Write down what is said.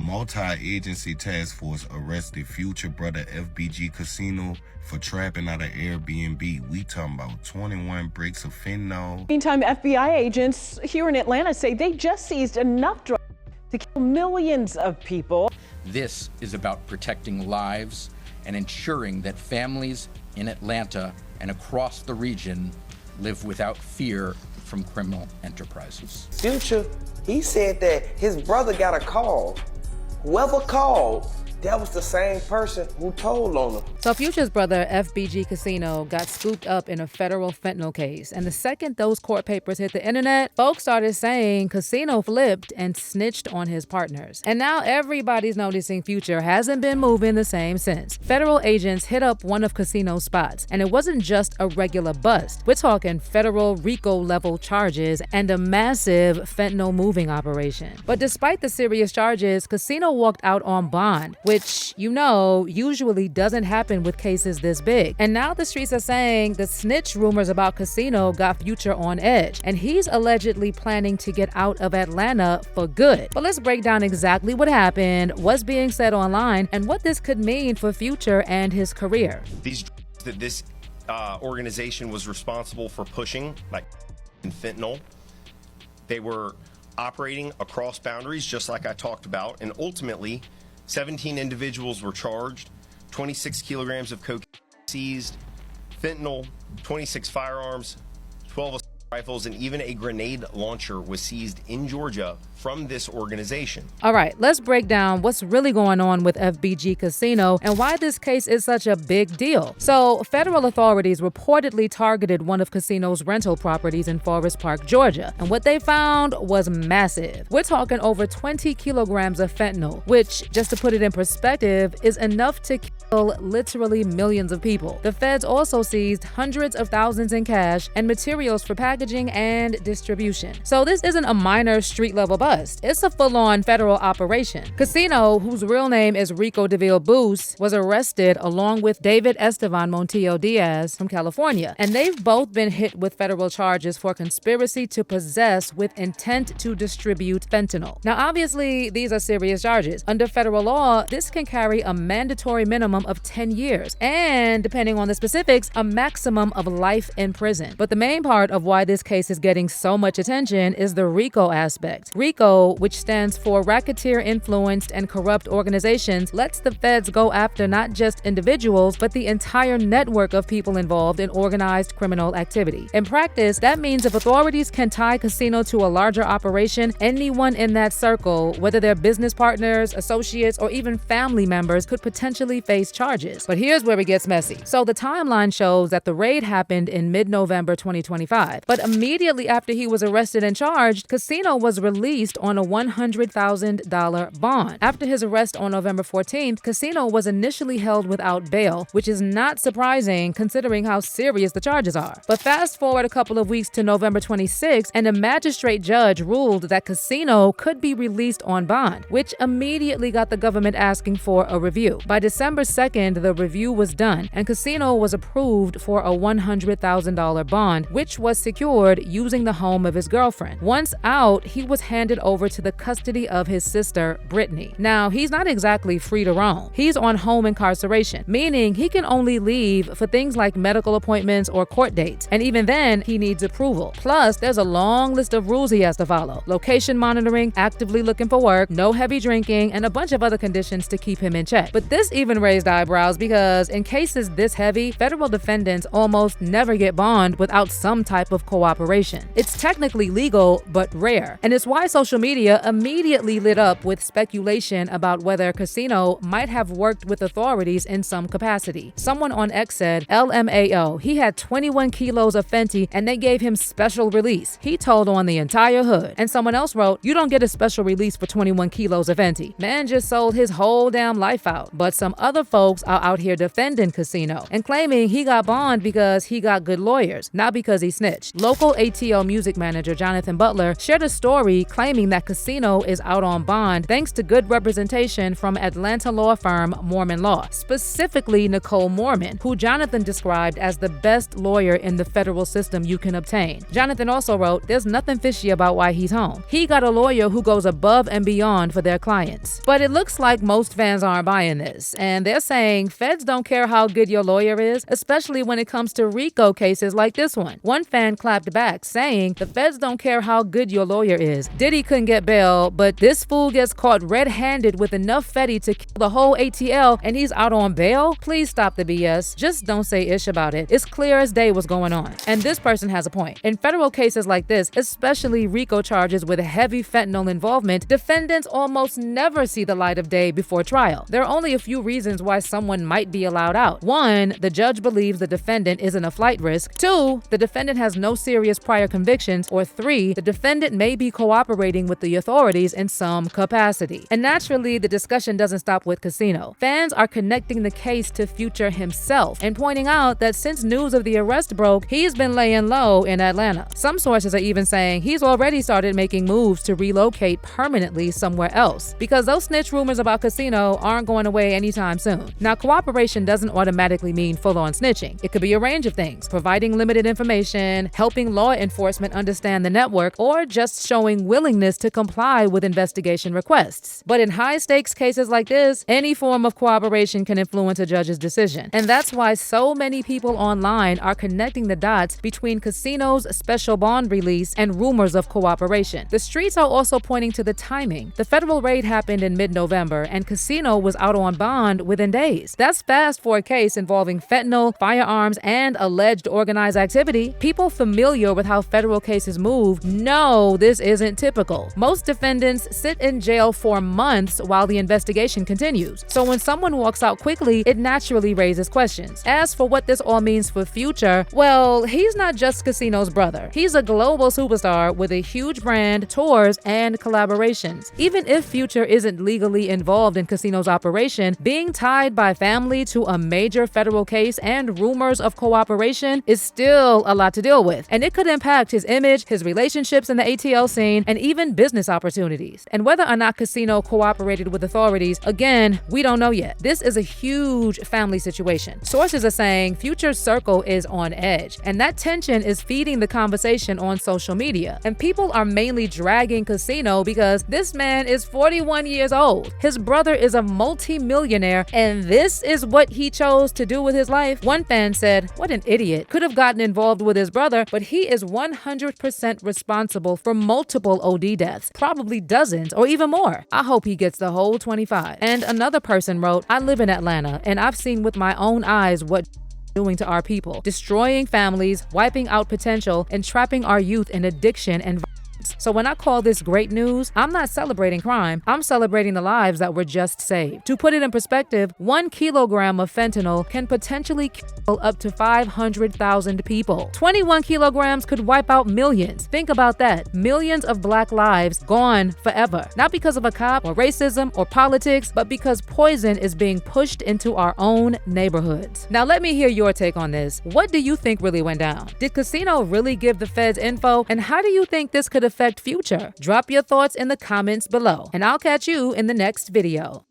multi-agency task force arrested future brother FBG Casino for trapping out of Airbnb. We talking about 21 bricks of fentanyl. Meantime, FBI agents here in Atlanta say they just seized enough drugs to kill millions of people. This is about protecting lives and ensuring that families in Atlanta and across the region live without fear from criminal enterprises. Future, he said that his brother got a call. Whoever called, that was the same person who told on him. So Future's brother, FBG Casino, got scooped up in a federal fentanyl case. And the second those court papers hit the internet, folks started saying Casino flipped and snitched on his partners. And now everybody's noticing Future hasn't been moving the same since. Federal agents hit up one of Casino's spots, and it wasn't just a regular bust. We're talking federal RICO-level charges and a massive fentanyl moving operation. But despite the serious charges, Casino walked out on bond, which, you know, usually doesn't happen with cases this big. And now the streets are saying the snitch rumors about Casino got Future on edge, and he's allegedly planning to get out of Atlanta for good. But let's break down exactly what happened, what's being said online, and what this could mean for Future and his career. These drugs that this organization was responsible for pushing, like fentanyl, they were operating across boundaries, just like I talked about, and ultimately 17 individuals were charged, 26 kilograms of cocaine seized, fentanyl, 26 firearms, 12 rifles, and even a grenade launcher was seized in Georgia from this organization. All right, let's break down what's really going on with FBG Casino and why this case is such a big deal. So, federal authorities reportedly targeted one of Casino's rental properties in Forest Park, Georgia, and what they found was massive. We're talking over 20 kilograms of fentanyl, which, just to put it in perspective, is enough to kill literally millions of people. The feds also seized hundreds of thousands in cash and materials for packaging and distribution. So this isn't a minor street-level bust. It's a full-on federal operation. Casino, whose real name is RICO-level Boost, was arrested along with David Estevan Montillo Diaz from California, and they've both been hit with federal charges for conspiracy to possess with intent to distribute fentanyl. Now, obviously, these are serious charges. Under federal law, this can carry a mandatory minimum of 10 years, and depending on the specifics, a maximum of life in prison. But the main part of why this case is getting so much attention is the RICO aspect. RICO, which stands for Racketeer Influenced and Corrupt Organizations, lets the feds go after not just individuals, but the entire network of people involved in organized criminal activity. In practice, that means if authorities can tie Casino to a larger operation, anyone in that circle, whether they're business partners, associates, or even family members, could potentially face charges. But here's where it gets messy. So the timeline shows that the raid happened in mid-November 2025, but immediately after he was arrested and charged, Casino was released on a $100,000 bond. After his arrest on November 14th, Casino was initially held without bail, which is not surprising considering how serious the charges are. But fast forward a couple of weeks to November 26th, and a magistrate judge ruled that Casino could be released on bond, which immediately got the government asking for a review. By December 2nd, the review was done, and Casino was approved for a $100,000 bond, which was secured using the home of his girlfriend. Once out, he was handed over to the custody of his sister, Brittany. Now, he's not exactly free to roam. He's on home incarceration, meaning he can only leave for things like medical appointments or court dates. And even then, he needs approval. Plus, there's a long list of rules he has to follow. Location monitoring, actively looking for work, no heavy drinking, and a bunch of other conditions to keep him in check. But this even raised eyebrows because in cases this heavy, federal defendants almost never get bond without some type of cooperation. It's technically legal, but rare. And it's why social media immediately lit up with speculation about whether Casino might have worked with authorities in some capacity. Someone on X said, LMAO, he had 21 kilos of Fenty and they gave him special release. He told on the entire hood. And someone else wrote, you don't get a special release for 21 kilos of Fenty. Man just sold his whole damn life out. But some other folks folks are out here defending Casino and claiming he got bond because he got good lawyers, not because he snitched. Local ATL music manager Jonathan Butler shared a story claiming that Casino is out on bond thanks to good representation from Atlanta law firm Mormon Law, specifically Nicole Mormon, who Jonathan described as the best lawyer in the federal system you can obtain. Jonathan also wrote, "There's nothing fishy about why he's home. He got a lawyer who goes above and beyond for their clients." But it looks like most fans aren't buying this, and they're saying feds don't care how good your lawyer is, especially when it comes to RICO cases like this one. One fan clapped back, saying, "The feds don't care how good your lawyer is. Diddy couldn't get bail, but this fool gets caught red-handed with enough fetty to kill the whole ATL, and he's out on bail? Please stop the BS. Just don't say ish about it. It's clear as day what's going on." And this person has a point. In federal cases like this, especially RICO charges with heavy fentanyl involvement, defendants almost never see the light of day before trial. There are only a few reasons why someone might be allowed out. 1, the judge believes the defendant isn't a flight risk. 2, the defendant has no serious prior convictions. Or 3, the defendant may be cooperating with the authorities in some capacity. And naturally, the discussion doesn't stop with Casino. Fans are connecting the case to Future himself and pointing out that since news of the arrest broke, he's been laying low in Atlanta. Some sources are even saying he's already started making moves to relocate permanently somewhere else, because those snitch rumors about Casino aren't going away anytime soon. Now, cooperation doesn't automatically mean full-on snitching. It could be a range of things: providing limited information, helping law enforcement understand the network, or just showing willingness to comply with investigation requests. But in high-stakes cases like this, any form of cooperation can influence a judge's decision. And that's why so many people online are connecting the dots between Casino's special bond release and rumors of cooperation. The streets are also pointing to the timing. The federal raid happened in mid-November, and Casino was out on bond within days. That's fast for a case involving fentanyl, firearms, and alleged organized activity. People familiar with how federal cases move know this isn't typical. Most defendants sit in jail for months while the investigation continues. So when someone walks out quickly, it naturally raises questions. As for what this all means for Future, well, he's not just Casino's brother. He's a global superstar with a huge brand, tours, and collaborations. Even if Future isn't legally involved in Casino's operation, being tied by family to a major federal case and rumors of cooperation is still a lot to deal with. And it could impact his image, his relationships in the ATL scene, and even business opportunities. And whether or not Casino cooperated with authorities, again, we don't know yet. This is a huge family situation. Sources are saying Future's circle is on edge, and that tension is feeding the conversation on social media. And people are mainly dragging Casino because this man is 41 years old. His brother is a multi-millionaire, and this is what he chose to do with his life. One fan said, "What an idiot. Could have gotten involved with his brother, but he is 100% responsible for multiple OD deaths, probably dozens or even more. I hope he gets the whole 25. And another person wrote, "I live in Atlanta, and I've seen with my own eyes what doing to our people, destroying families, wiping out potential, and trapping our youth in addiction and violence. So when I call this great news, I'm not celebrating crime, I'm celebrating the lives that were just saved." To put it in perspective, 1 kilogram of fentanyl can potentially kill up to 500,000 people. 21 kilograms could wipe out millions. Think about that. Millions of black lives gone forever. Not because of a cop or racism or politics, but because poison is being pushed into our own neighborhoods. Now let me hear your take on this. What do you think really went down? Did Casino really give the feds info? And how do you think this could affect Future? Drop your thoughts in the comments below, and I'll catch you in the next video.